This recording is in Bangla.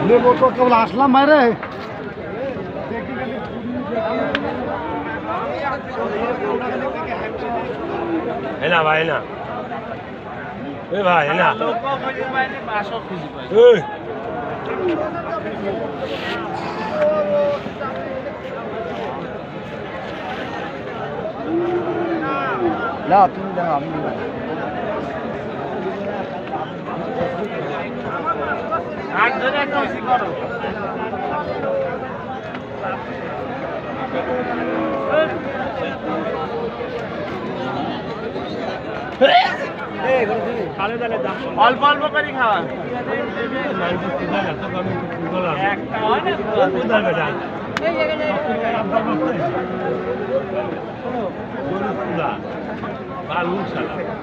লেবো তো কেবল আসলাম বাইরে না ভাই না ভাই না না তুমি দেখো আমি অল্প অল্প করে খাওয়া ভালো